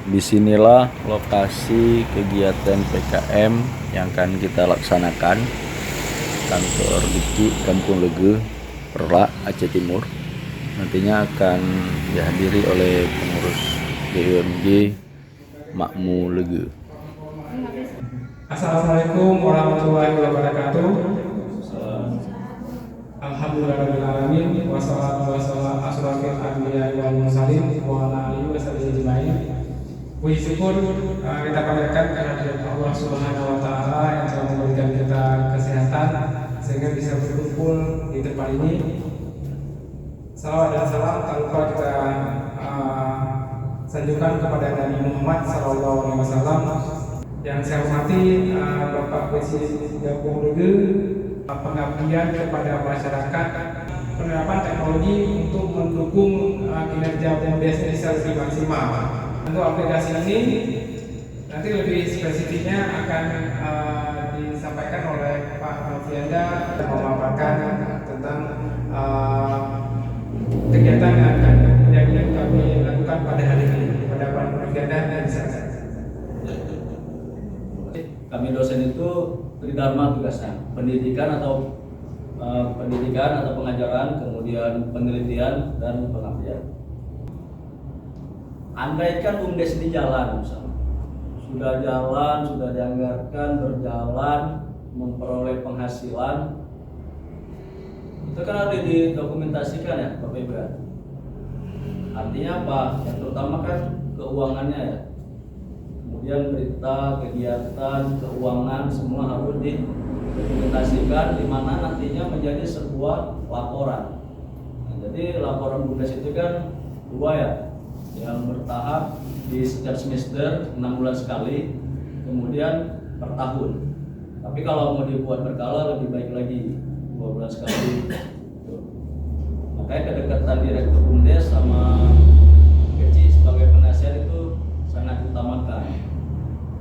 Disinilah lokasi kegiatan PKM yang akan kita laksanakan. Kantor Dikti Kampung Lege, Perla, Aceh Timur. Nantinya akan dihadiri oleh pengurus BUMG Makmu Lege. Assalamualaikum warahmatullahi wabarakatuh. Alhamdulillahirrahmanirrahim. Wassalatu wassalamu ala asyrofil anbiya'i wal mursalin wa ala alihi wasahbihi ajmain. Puji syukur kita panjatkan kehadirat Allah Subhanahu wa taala yang telah memberikan kita kesehatan sehingga bisa berkumpul di tempat ini. Salawat dan salam tanpa kita sanjungkan kepada Nabi Muhammad SAW. Yang saya hormati Bapak Presiden Kampung Lege, pengabdian kepada masyarakat, penerapan teknologi untuk mendukung kinerja BUMDes Desa lebih maksimal. Untuk aplikasi ini nanti lebih spesifiknya akan disampaikan oleh Pak Novianda memaparkan tentang kegiatan yang kami lakukan pada hari ini pada Pak Novianda dan saya. Kami dosen itu tridharma tugasnya, pendidikan atau pengajaran, kemudian penelitian dan pengabdian. Andaikan BUMDes ini jalan, misalnya sudah jalan, sudah dianggarkan, berjalan, memperoleh penghasilan, itu kan harus didokumentasikan ya, Bapak Ibu. Artinya apa? Yang terutama kan keuangannya ya. Kemudian berita, kegiatan, keuangan semua harus didokumentasikan, di mana nantinya menjadi sebuah laporan. Nah, jadi laporan BUMDes itu kan dua ya, yang bertahap di setiap semester 6 bulan sekali, kemudian per tahun. Tapi kalau mau dibuat berkala lebih baik lagi 2 bulan sekali. Makanya kedekatan direktur BUMDes sama Keci sebagai penasihat itu sangat utamakan.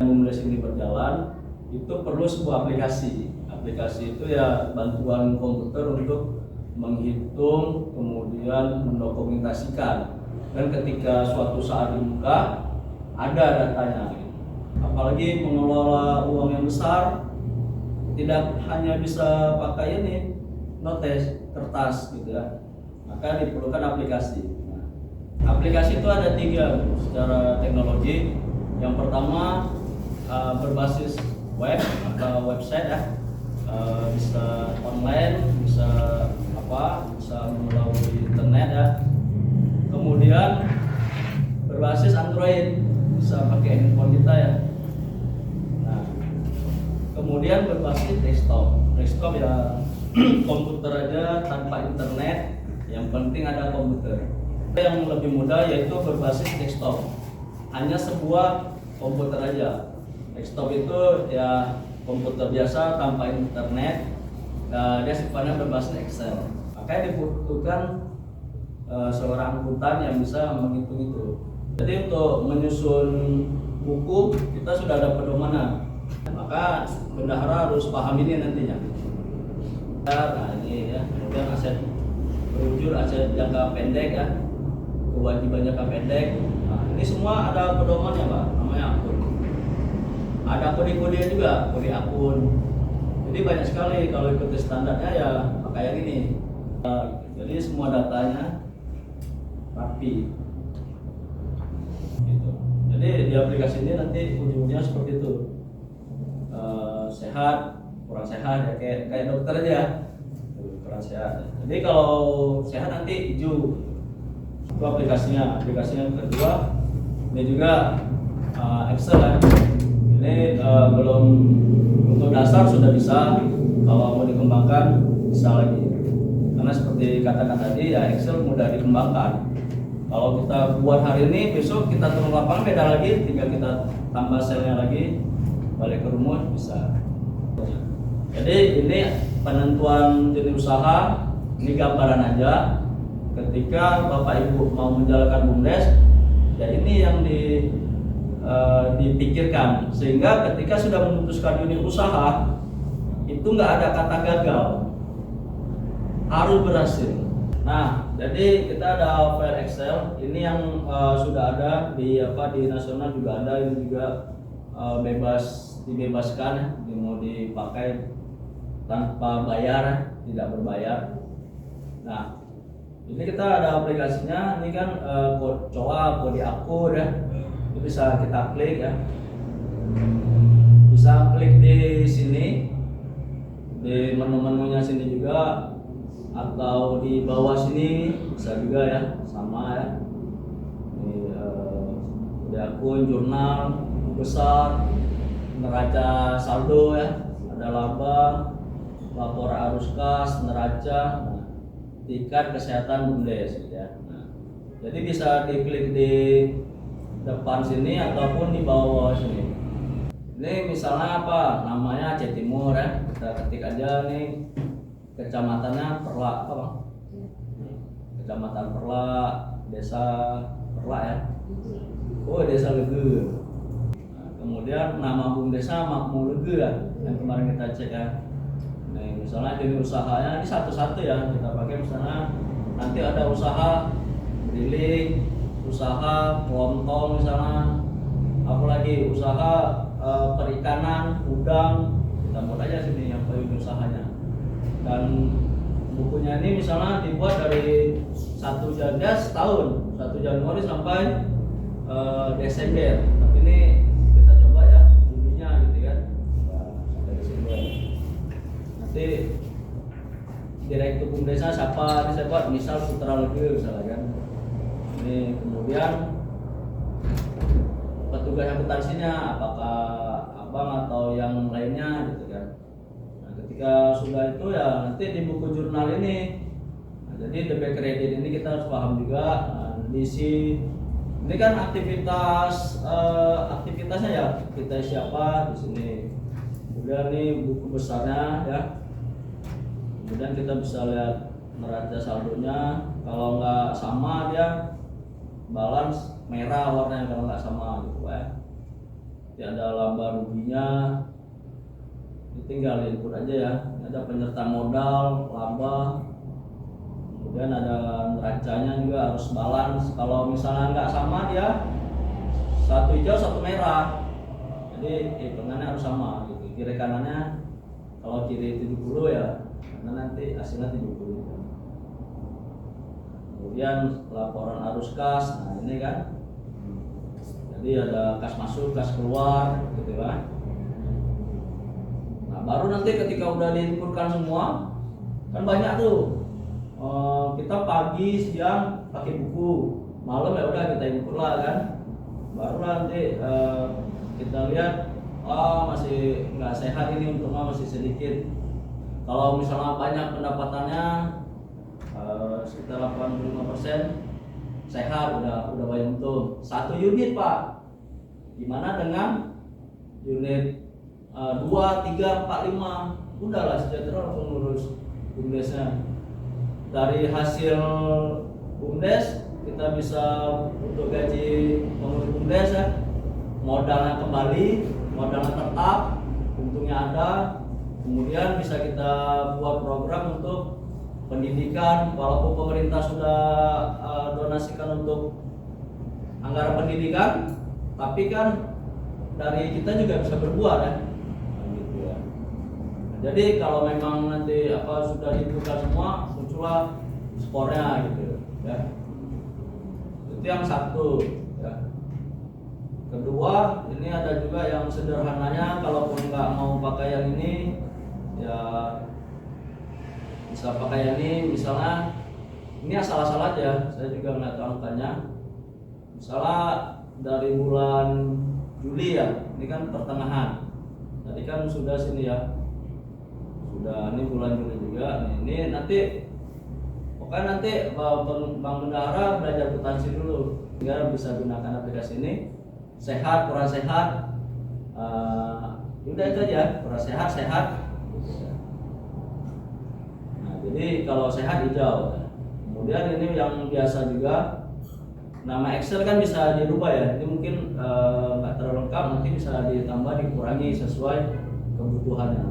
BUMDes ini berjalan, itu perlu sebuah aplikasi. Aplikasi itu ya bantuan komputer untuk menghitung, kemudian mendokumentasikan. Dan ketika suatu saat dibuka, ada datanya. Apalagi mengelola uang yang besar, tidak hanya bisa pakai ini notes kertas gitu ya, maka diperlukan aplikasi. Nah, aplikasi itu ada 3 secara teknologi. Yang pertama berbasis web atau website ya, bisa online, bisa melalui internet ya. Kemudian berbasis Android, bisa pakai handphone kita ya. Nah, kemudian berbasis desktop ya, komputer aja tanpa internet, yang penting ada komputer. Yang lebih mudah yaitu berbasis desktop, hanya sebuah komputer aja. Desktop itu ya komputer biasa tanpa internet, dia sifatnya berbasis Excel. Makanya dibutuhkan seorang akuntan yang bisa menghitung itu. Jadi untuk menyusun buku kita sudah ada pedomanan, maka bendahara harus paham ini nantinya. Nah ini ya, kemudian aset berujur, aset jangka pendek ya, kewajiban jangka pendek. Nah, ini semua ada pedomannya Pak, namanya akun. Ada kode-kode juga, kode akun. Jadi banyak sekali kalau ikuti standarnya ya kayak gini. Jadi semua datanya rapi gitu. Jadi di aplikasi ini nanti ujungnya seperti itu, sehat, kurang sehat ya, kayak dokter aja, kurang sehat. Jadi kalau sehat nanti hijau itu aplikasinya. Aplikasinya yang kedua ini juga Excel ya. Ini belum, untuk dasar sudah bisa, kalau mau dikembangkan bisa lagi. Karena seperti katakan tadi ya, Excel mudah dikembangkan. Kalau kita buat hari ini, besok kita turun lapangan beda lagi, tinggal kita tambah selnya lagi, balik ke rumus bisa. Jadi ini penentuan jenis usaha, ini gambaran aja. Ketika Bapak Ibu mau menjalankan BUMDes, ya ini yang dipikirkan, sehingga ketika sudah memutuskan unit usaha itu nggak ada kata gagal, harus berhasil. Nah, jadi kita ada file Excel. Ini yang sudah ada di nasional juga ada. Ini juga dibebaskan ya, mau dipakai tanpa bayar, tidak berbayar. Nah, ini kita ada aplikasinya. Ini kan kode akun ya. Itu bisa kita klik ya. Bisa klik di sini, di menu-menunya sini juga, atau di bawah sini bisa juga ya, sama ya. Ini kode akun, jurnal, buku besar, neraca saldo ya, ada laba, lapor arus kas, neraca, tingkat kesehatan BUMDes gitu ya. Nah, jadi bisa diklik di depan sini ataupun di bawah sini. Ini misalnya apa? Namanya Aceh Timur ya. Kita ketik aja nih kecamatannya Perla apa Bang? Kecamatan Perla, desa Perla ya. Oh, desa Lege. Nah, kemudian nama BUMDesnya Makmur Lege ya, yang kemarin kita cek ya. Nih, misalnya jenis usahanya ini satu-satu ya, kita pakai misalnya nanti ada usaha drilling, usaha kelontong misalnya, apalagi usaha perikanan, udang, kita buat aja sini yang paling usahanya. Dan bukunya ini misalnya dibuat dari 1 Januari sampai Desember. Tapi ini kita coba ya dulunya gitu kan, sampai Desember. Nanti direktur BUMDesnya siapa? Ini saya buat misal Putra Lege misalnya kan. Ini kemudian petugas akuntansinya apakah abang atau yang lainnya gitu kan. Nah, ketika sudah itu ya nanti di buku jurnal ini, nah, jadi debit kredit ini kita harus paham juga. Nah, ini kan aktivitasnya ya, kita siapa di sini. Kemudian ini buku besarnya ya. Kemudian kita bisa lihat neraca saldonya. Kalau nggak sama dia balance merah warnanya kalau nggak sama gitu ya. Nanti ada laba ruginya, ini tinggal input aja ya. Ada penyerta modal, laba, kemudian ada neracanya juga harus balance. Kalau misalnya nggak sama dia satu hijau satu merah, jadi hitungannya harus sama gitu. Kiri kanannya kalau kiri 70 ya, karena nanti hasilnya 70. Kemudian laporan arus kas, nah ini kan, jadi ada kas masuk, kas keluar, gitu kan. Nah baru nanti ketika udah diinputkan semua, kan banyak tuh. Kita pagi, siang pakai buku, malam ya udah kita input lah kan. Baru nanti kita lihat, masih nggak sehat ini, untungnya masih sedikit. Kalau misalnya banyak pendapatannya sekitar 85% sehat, udah banyak untung. 1 unit Pak, gimana dengan unit 2, 3, 4, 5, udahlah sejahtera langsung lulus BUMDesnya. Dari hasil BUMDes kita bisa untuk gaji pengurus BUMDes ya, modalnya kembali, modalnya tetap, untungnya ada. Kemudian bisa kita buat program untuk pendidikan, walaupun pemerintah sudah donasikan untuk anggaran pendidikan, tapi kan dari kita juga bisa berbuat ya. Gitu ya. Jadi kalau memang nanti sudah dibuka semua, muncullah skornya gitu ya. Itu yang satu ya. Kedua, ini ada juga yang sederhananya, kalaupun nggak mau pakai yang ini ya bisa pakai yang ini. Misalnya ini asal-asal aja, saya juga nggak tahu angkanya. Misalnya dari bulan Juli ya, ini kan pertengahan. Tadi kan sudah sini ya, sudah ini bulan Juli juga. Ini nanti pokoknya nanti Bang Bendahara belajar akuntansi dulu, sehingga bisa gunakan aplikasi ini. Sehat kurang sehat, udah itu aja, kurang sehat. Nah, jadi kalau sehat hijau. Kemudian ini yang biasa juga, nama Excel kan bisa dirubah ya. Ini mungkin nggak terlalu lengkap, nanti bisa ditambah dikurangi sesuai kebutuhannya.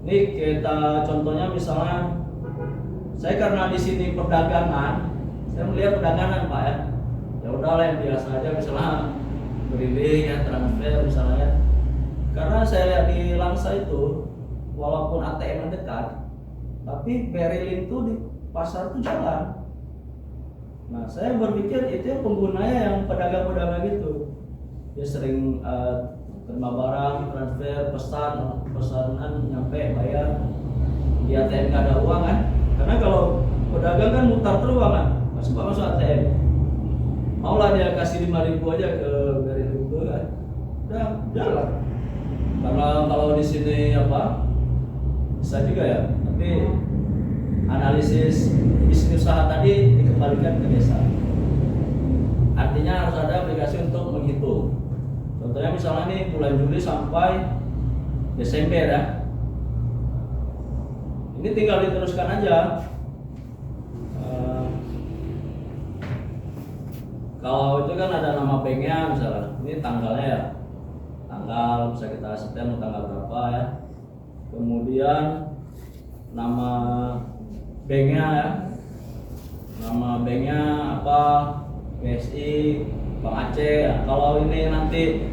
Ini kita contohnya misalnya Saya karena di sini perdagangan, saya melihat perdagangan Pak ya. Ya udahlah yang biasa aja, misalnya briling ya, transfer misalnya ya. Karena saya lihat di Langsa itu, walaupun ATM dekat, tapi Berilin itu di pasar itu jalan. Nah, saya berpikir itu yang penggunanya yang pedagang-pedagang gitu. Dia sering terima barang, transfer, pesanan nyampe bayar. Di ATM nggak ada uang kan? Karena kalau pedagang kan mutar terus uang kan, masuk ATM. Maulah dia kasih 5.000 aja ke Berilin itu kan, udah jalan. Karena kalau di sini apa bisa juga ya, tapi analisis bisnis usaha tadi dikembalikan ke desa. Artinya harus ada aplikasi untuk menghitung. Contohnya misalnya nih bulan Juli sampai Desember ya. Ini tinggal diteruskan aja. Kalau itu kan ada nama banknya misalnya, ini tanggalnya ya. Tanggal bisa kita setel tanggal berapa ya. Kemudian nama banknya ya, nama banknya apa, BSI, Bank Aceh. Kalau ini nanti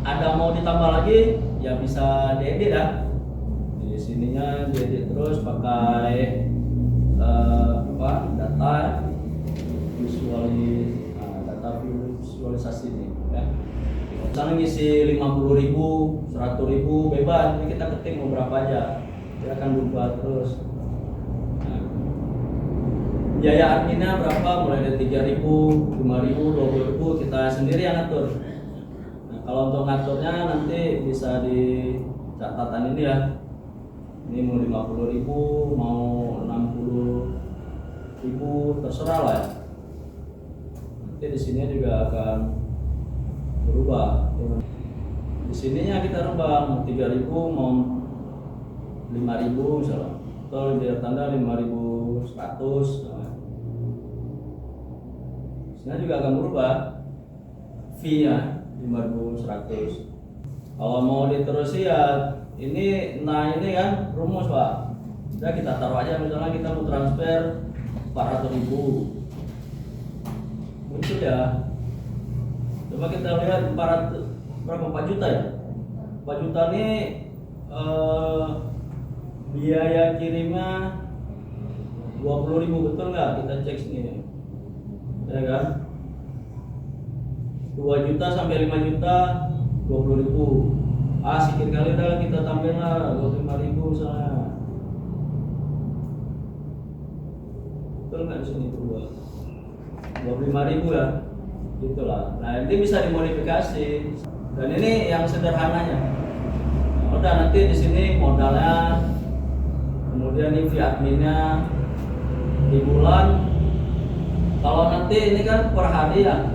ada mau ditambah lagi ya bisa diedit ya, di sininya diedit terus pakai data visualisasi ini ya. Misalnya ngisi 50.000, 100.000 bebas, ini kita ketik mau berapa aja, dia akan berubah terus. Nah, biaya adminnya berapa, mulai dari 3.000, 5.000, 20.000, kita sendiri yang ngatur. Nah, kalau untuk ngaturnya nanti bisa di catatan ini ya. Ini mau 50.000, mau 60.000, terserah lah ya. Nanti di sini juga akan berubah. Di sininya kita rubah mau 3.000, mau 5.000 misalnya, atau biar tanda 5.100. Sini juga akan berubah fee ya 5.100. Kalau mau diterusi ya ini, nah ini kan rumus Pak. Udah kita taruh aja, misalnya kita mau transfer 400.000, muncul ya. Coba kita lihat 400 berapa, 4 juta ya. 4 juta ini biaya kirimnya 20.000, betul nggak? Kita cek sini ya kan. 2 juta sampai 5 juta 20.000. Sedikit kali dah kita tambahin lah 25.000 misalnya. Betul nggak di sini berubah? 25.000 ya, gitulah. Nah ini bisa dimodifikasi. Dan ini yang sederhananya. Udah nanti di sini modalnya, kemudian ini fee adminnya di bulan. Kalau nanti ini kan per hari ya.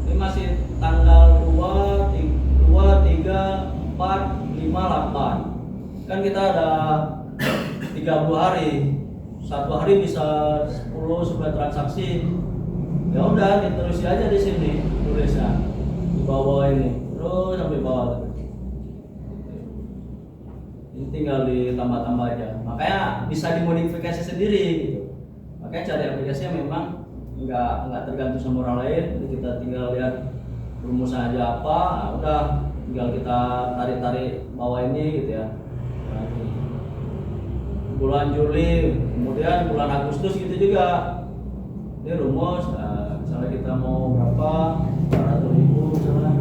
Ini masih tanggal 2, 3, 4, 5, 8. Kan kita ada 30 hari. Satu hari bisa 10 transaksi. Ya udah diterusi aja di sini tulisnya di bawah ini terus sampai bawah. Ini tinggal ditambah-tambah aja. Makanya bisa dimodifikasi sendiri gitu. Makanya cari aplikasi yang memang nggak tergantung sama orang lain. Jadi kita tinggal lihat rumusnya aja apa, nah udah tinggal kita tarik bawah ini gitu ya. Nah, bulan Juli, kemudian bulan Agustus gitu juga. Ini rumus, misalnya kita mau berapa, 400.000 misalnya.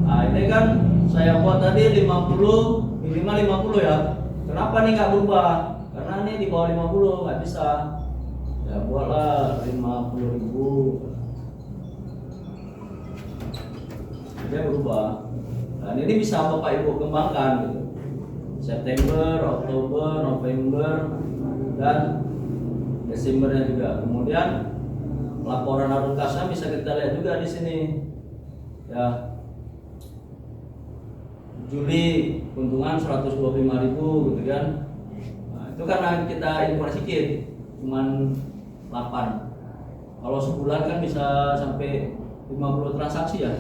Nah ini kan saya buat tadi 50, minimal 50 ya. Kenapa nih nggak berubah? Karena ini di bawah 50 nggak bisa. Ya buatlah 50.000. Dia berubah. Dan ini bisa Bapak Ibu kembangkan gitu. September, Oktober, November, dan Desembernya juga. Kemudian laporan arus kasnya bisa kita lihat juga di sini. Ya. Juli keuntungan 125.000 gitu kan. Nah, itu karena kita impor sedikit, cuman 8. Kalau sebulan kan bisa sampai 50 transaksi ya.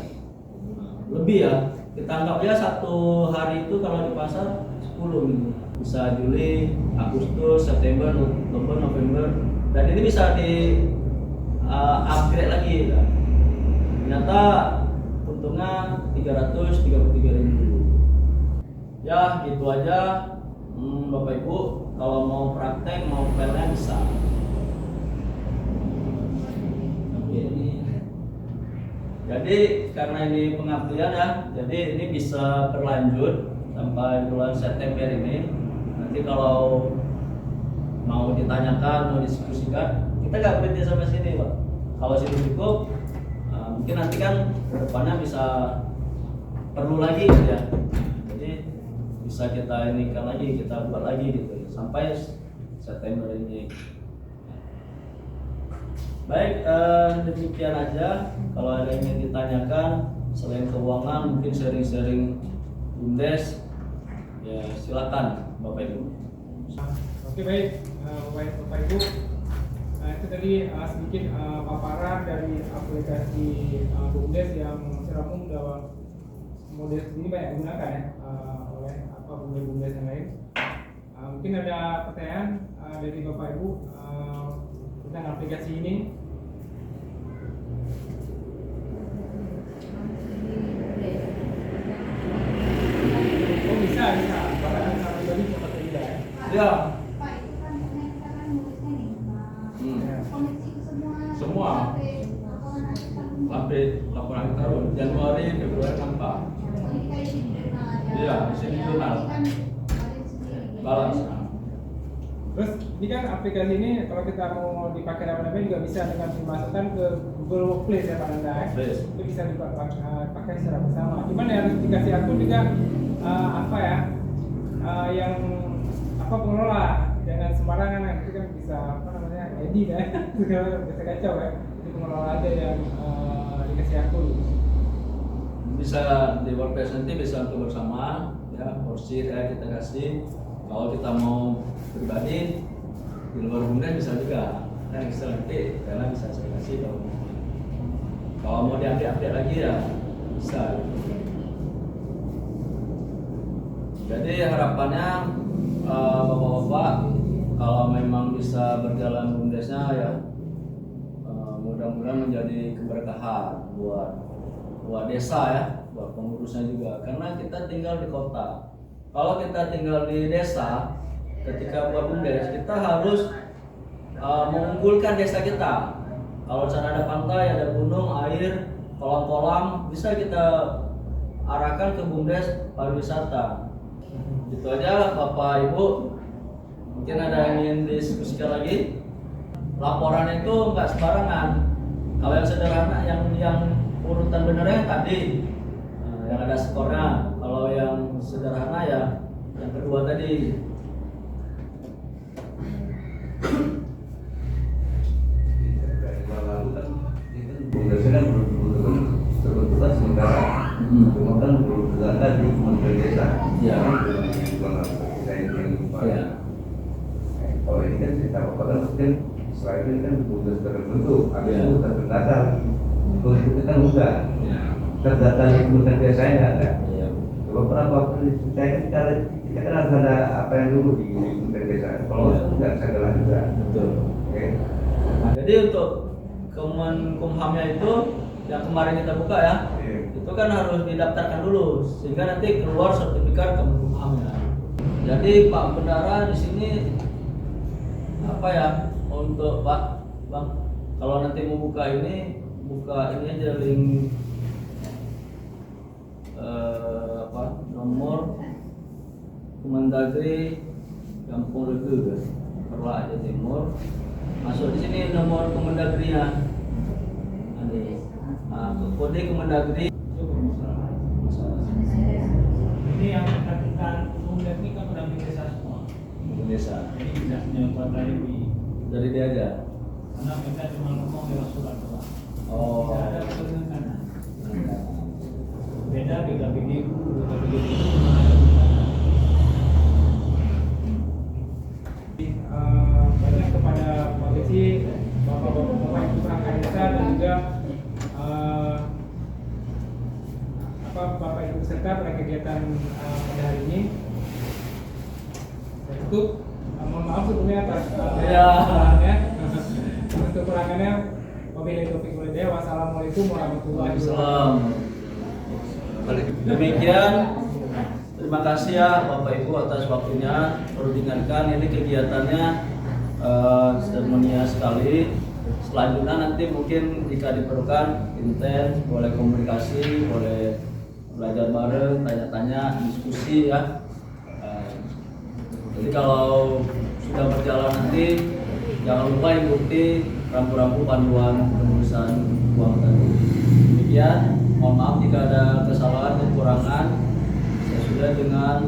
Lebih ya, kita anggap ya satu hari itu kalau di pasar 10 gitu. bisa Juli, Agustus, September, Oktober, November, dan ini bisa di upgrade lagi. Ternyata untungnya 333.000. Ya gitu aja. Bapak Ibu, kalau mau praktek mau PLN bisa. Oke, ini. Jadi karena ini pengabdian ya, jadi ini bisa berlanjut sampai bulan September ini. Nanti kalau mau ditanyakan, mau diskusikan, kita nggak berhenti sampai sini, Pak. Kalau sudah cukup, mungkin nanti kan depannya bisa perlu lagi gitu ya. Jadi bisa kita inikan lagi, kita buat lagi gitu ya, sampai September ini. Baik, demikian aja. Kalau ada yang ingin ditanyakan selain keuangan, mungkin sharing-sharing BUMDes, ya silakan Bapak Ibu. Oke, baik, Bapak Ibu. Itu tadi sedikit paparan dari aplikasi BUMDes yang secara umum dalam model ini banyak digunakan ya oleh BUMDes yang lain. Mungkin ada pertanyaan dari Bapak Ibu tentang aplikasi ini. Oh bisa. Bahkan pribadi dapat tidak ya? Ya. Pak, itu kan karena kita kan ngurusnya nih, koneksi ke Semua. Sampai laporan tahun Januari, Februari nampak. Jadi kayak di jurnal aja. Iya, di jurnal. Ini kan ada sendiri. Balas. Terus ini kan aplikasi ini kalau kita mau dipakai rame-rame juga bisa dengan dimasukkan ke Google Workplace ya Pak Nanda ya. Yes. Itu bisa dipakai secara bersama. Cuman ya harus dikasih akun juga yang pengelola, jangan sembarangan nanti kan bisa edit ya, bisa kacau ya. Jadi pengelola aja yang dikasih akun. Bisa di WordPress nanti bisa untuk bersama ya, porsi ya kita kasih. Kalau kita mau pribadi di luar BUMDes bisa juga, kan bisa nanti karena bisa saya kasih kalau mau diupdate lagi ya bisa. Jadi harapannya bapak-bapak kalau memang bisa berjalan BUMDesnya ya mudah-mudahan menjadi keberkahan buat desa ya, buat pengurusnya juga, karena kita tinggal di kota. Kalau kita tinggal di desa, ketika buat BUMDes kita harus mengunggulkan desa kita. Kalau di sana ada pantai, ada gunung, air, kolam-kolam, bisa kita arahkan ke BUMDes pariwisata. Gitu aja Bapak Ibu. Mungkin ada yang ingin diskusikan lagi. Laporan itu nggak sembarangan. Kalau yang sederhana, yang urutan benernya tadi, yang ada skornya. Kalau yang sederhana ya yang kedua tadi. BUMDes kan sebetulnya sementara, cuma kan belum terdata di Kementerian Desa. Ya. Ya. Kalau ini kan kita kan mungkin setelah itu kan BUMDes terbentuk, habis itu terdata. Kalau itu kan udah terdata di Kementerian Desa ya ada. Beberapa saya kan kita kan harus ada apa yang dulu di Kementerian Desa. Kalau nggak segala juga. Betul. Oke. Nah, jadi untuk Kemenkumhamnya itu yang kemarin kita buka ya, itu kan harus didaftarkan dulu sehingga nanti keluar sertifikat Kemenkumhamnya. Jadi Pak Bendara di sini apa ya untuk Pak Bang, kalau nanti mau buka ini aja link nomor Kemendagri Kampung Legu Perla Aceh Timur, masuk di sini nomor Kemendagrinya. Kode Kemendagri. Ini yang melakukan BUMDes ini kan pendamping desa semua. Desa. Jadi tidak menyangkut Dari dia aja. karena kita cuma ngomong lewat surat doang. Oh. Tidak ada penelitian. Beda BKPGU, BKPGU banyak kepada Pak Besi, Bapak Ibu perangkat desa dan juga Bapak Ibu peserta pada kegiatan pada hari ini. Cukup. Mohon maaf sebelumnya atas Iya. kesalahannya. Untuk kekurangannya, wabillahi taufiq wal hidayah. Wassalamualaikum warahmatullahi wabarakatuh. Salam. Demikian, terima kasih ya Bapak Ibu atas waktunya. Perlu diingatkan ini kegiatannya seremonial sekali. Selanjutnya nanti mungkin jika diperlukan intens, boleh komunikasi, boleh belajar bareng, tanya-tanya, diskusi ya. Jadi kalau sudah berjalan nanti jangan lupa ikuti rambu-rambu panduan penulisan uang tadi. Demikian, mohon maaf jika ada kesalahan kekurangan. Saya sudah dengan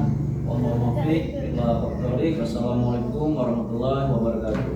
mohon maaf. Wassalamualaikum warahmatullahi wabarakatuh.